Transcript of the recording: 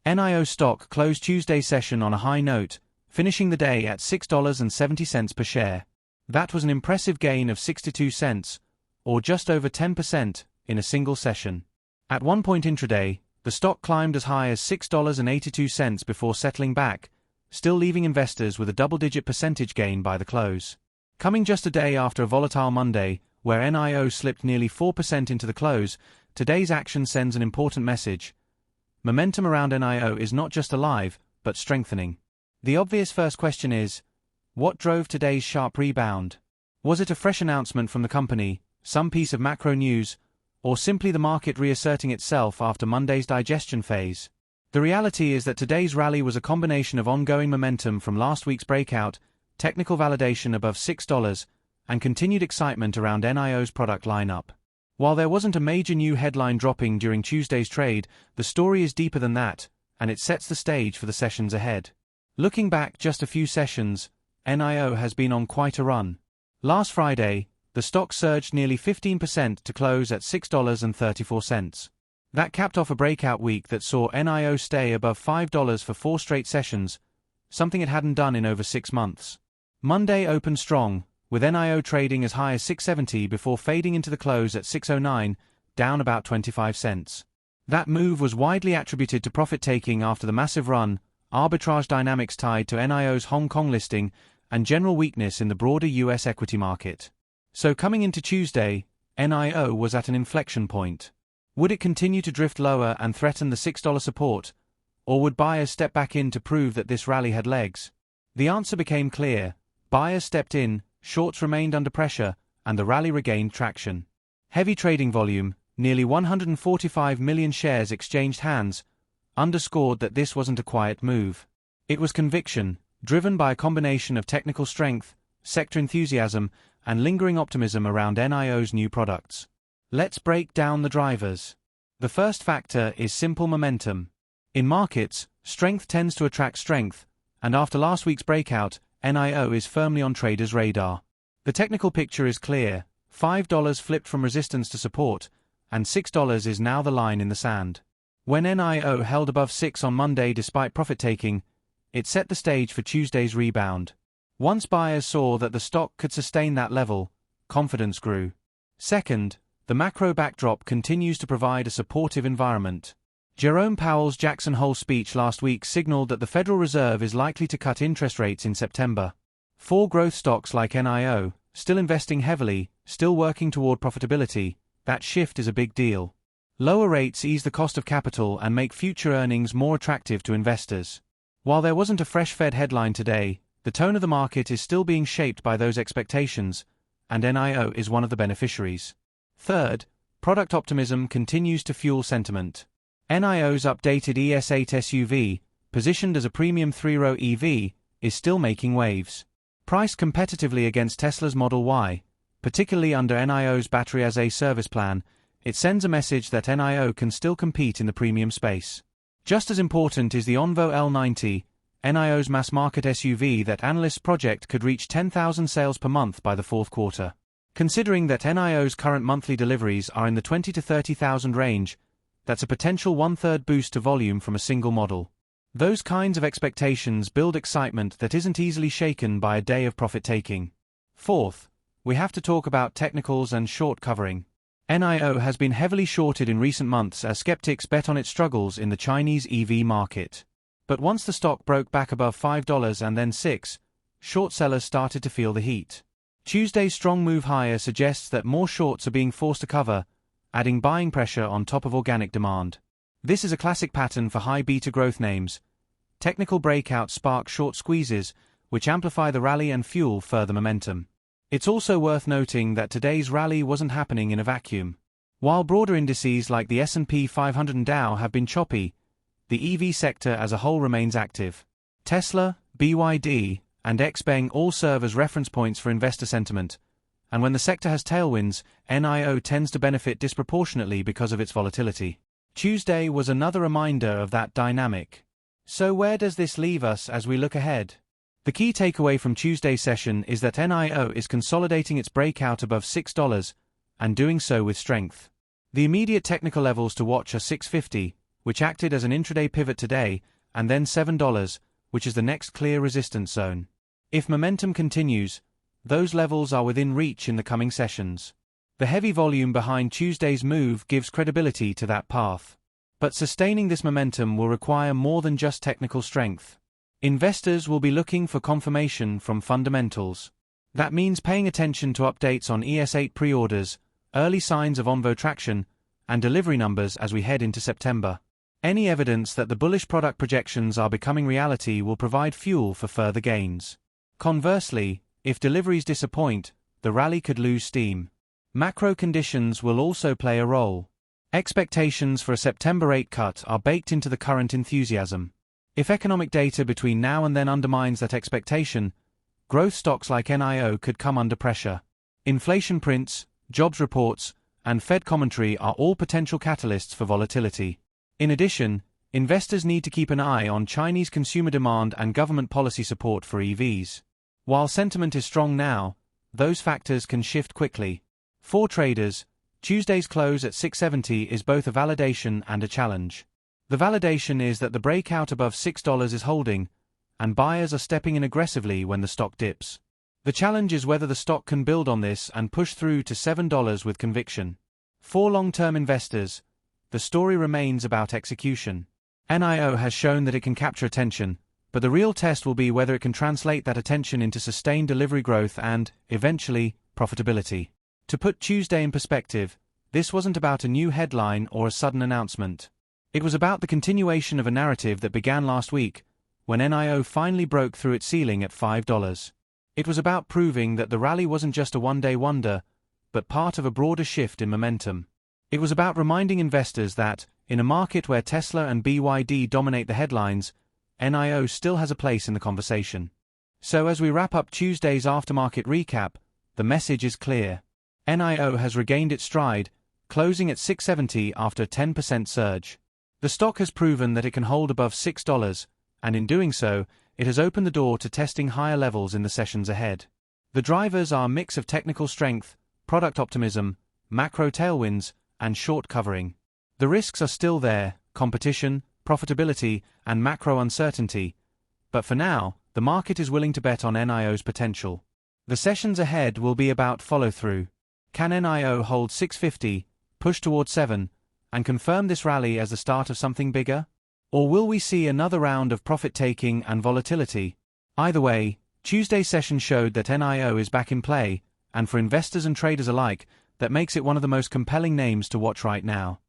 NIO stock closed Tuesday's session on a high note, finishing the day at $6.70 per share. That was an impressive gain of 62 cents, or just over 10%, in a single session. At one point intraday, the stock climbed as high as $6.82 before settling back, still leaving investors with a double-digit percentage gain by the close. Coming just a day after a volatile Monday, where NIO slipped nearly 4% into the close, today's action sends an important message. Momentum around NIO is not just alive, but strengthening. The obvious first question is, what drove today's sharp rebound? Was it a fresh announcement from the company, some piece of macro news, or simply the market reasserting itself after Monday's digestion phase? The reality is that today's rally was a combination of ongoing momentum from last week's breakout, technical validation above $6, and continued excitement around NIO's product lineup. While there wasn't a major new headline dropping during Tuesday's trade, the story is deeper than that, and it sets the stage for the sessions ahead. Looking back just a few sessions, NIO has been on quite a run. Last Friday, the stock surged nearly 15% to close at $6.34. That capped off a breakout week that saw NIO stay above $5 for 4 straight sessions, something it hadn't done in over 6 months. Monday opened strong, with NIO trading as high as $6.70 before fading into the close at $6.09, down about 25 cents. That move was widely attributed to profit-taking after the massive run, arbitrage dynamics tied to NIO's Hong Kong listing, and general weakness in the broader US equity market. So coming into Tuesday, NIO was at an inflection point. Would it continue to drift lower and threaten the $6 support, or would buyers step back in to prove that this rally had legs? The answer became clear. Buyers stepped in, shorts remained under pressure, and the rally regained traction. Heavy trading volume, nearly 145 million shares exchanged hands, underscored that this wasn't a quiet move. It was conviction, driven by a combination of technical strength, sector enthusiasm, and lingering optimism around NIO's new products. Let's break down the drivers. The first factor is simple momentum. In markets, strength tends to attract strength, and after last week's breakout, NIO is firmly on traders' radar. The technical picture is clear. $5 flipped from resistance to support, and $6 is now the line in the sand. When NIO held above 6 on Monday despite profit-taking, it set the stage for Tuesday's rebound. Once buyers saw that the stock could sustain that level, confidence grew. Second, the macro backdrop continues to provide a supportive environment. Jerome Powell's Jackson Hole speech last week signaled that the Federal Reserve is likely to cut interest rates in September. For growth stocks like NIO, still investing heavily, still working toward profitability, that shift is a big deal. Lower rates ease the cost of capital and make future earnings more attractive to investors. While there wasn't a fresh Fed headline today, the tone of the market is still being shaped by those expectations, and NIO is one of the beneficiaries. Third, product optimism continues to fuel sentiment. NIO's updated ES8 SUV, positioned as a premium 3-row EV, is still making waves. Priced competitively against Tesla's Model Y, particularly under NIO's Battery as a Service plan, it sends a message that NIO can still compete in the premium space. Just as important is the Onvo L90, NIO's mass-market SUV that analysts project could reach 10,000 sales per month by the fourth quarter. Considering that NIO's current monthly deliveries are in the 20,000 to 30,000 range, that's a potential one-third boost to volume from a single model. Those kinds of expectations build excitement that isn't easily shaken by a day of profit-taking. Fourth, we have to talk about technicals and short covering. NIO has been heavily shorted in recent months as skeptics bet on its struggles in the Chinese EV market. But once the stock broke back above $5 and then $6, short sellers started to feel the heat. Tuesday's strong move higher suggests that more shorts are being forced to cover, adding buying pressure on top of organic demand. This is a classic pattern for high beta growth names. Technical breakouts spark short squeezes, which amplify the rally and fuel further momentum. It's also worth noting that today's rally wasn't happening in a vacuum. While broader indices like the S&P 500 and Dow have been choppy, the EV sector as a whole remains active. Tesla, BYD, and XPeng all serve as reference points for investor sentiment, and when the sector has tailwinds, NIO tends to benefit disproportionately because of its volatility. Tuesday was another reminder of that dynamic. So where does this leave us as we look ahead? The key takeaway from Tuesday's session is that NIO is consolidating its breakout above $6, and doing so with strength. The immediate technical levels to watch are $6.50, which acted as an intraday pivot today, and then $7, which is the next clear resistance zone. If momentum continues, those levels are within reach in the coming sessions. The heavy volume behind Tuesday's move gives credibility to that path. But sustaining this momentum will require more than just technical strength. Investors will be looking for confirmation from fundamentals. That means paying attention to updates on ES8 pre-orders, early signs of Onvo traction, and delivery numbers as we head into September. Any evidence that the bullish product projections are becoming reality will provide fuel for further gains. Conversely, if deliveries disappoint, the rally could lose steam. Macro conditions will also play a role. Expectations for a September 8 cut are baked into the current enthusiasm. If economic data between now and then undermines that expectation, growth stocks like NIO could come under pressure. Inflation prints, jobs reports, and Fed commentary are all potential catalysts for volatility. In addition, investors need to keep an eye on Chinese consumer demand and government policy support for EVs. While sentiment is strong now, those factors can shift quickly. For traders, Tuesday's close at 670 is both a validation and a challenge. The validation is that the breakout above $6 is holding, and buyers are stepping in aggressively when the stock dips. The challenge is whether the stock can build on this and push through to $7 with conviction. For long-term investors, the story remains about execution. NIO has shown that it can capture attention, but the real test will be whether it can translate that attention into sustained delivery growth and, eventually, profitability. To put Tuesday in perspective, this wasn't about a new headline or a sudden announcement. It was about the continuation of a narrative that began last week, when NIO finally broke through its ceiling at $5. It was about proving that the rally wasn't just a one-day wonder, but part of a broader shift in momentum. It was about reminding investors that, in a market where Tesla and BYD dominate the headlines, NIO still has a place in the conversation. So as we wrap up Tuesday's aftermarket recap, the message is clear. NIO has regained its stride, closing at 670 after a 10% surge. The stock has proven that it can hold above $6, and in doing so, it has opened the door to testing higher levels in the sessions ahead. The drivers are a mix of technical strength, product optimism, macro tailwinds, and short covering. The risks are still there: competition, profitability, and macro uncertainty. But for now, the market is willing to bet on NIO's potential. The sessions ahead will be about follow-through. Can NIO hold 650, push towards 7, and confirm this rally as the start of something bigger? Or will we see another round of profit-taking and volatility? Either way, Tuesday's session showed that NIO is back in play, and for investors and traders alike, that makes it one of the most compelling names to watch right now.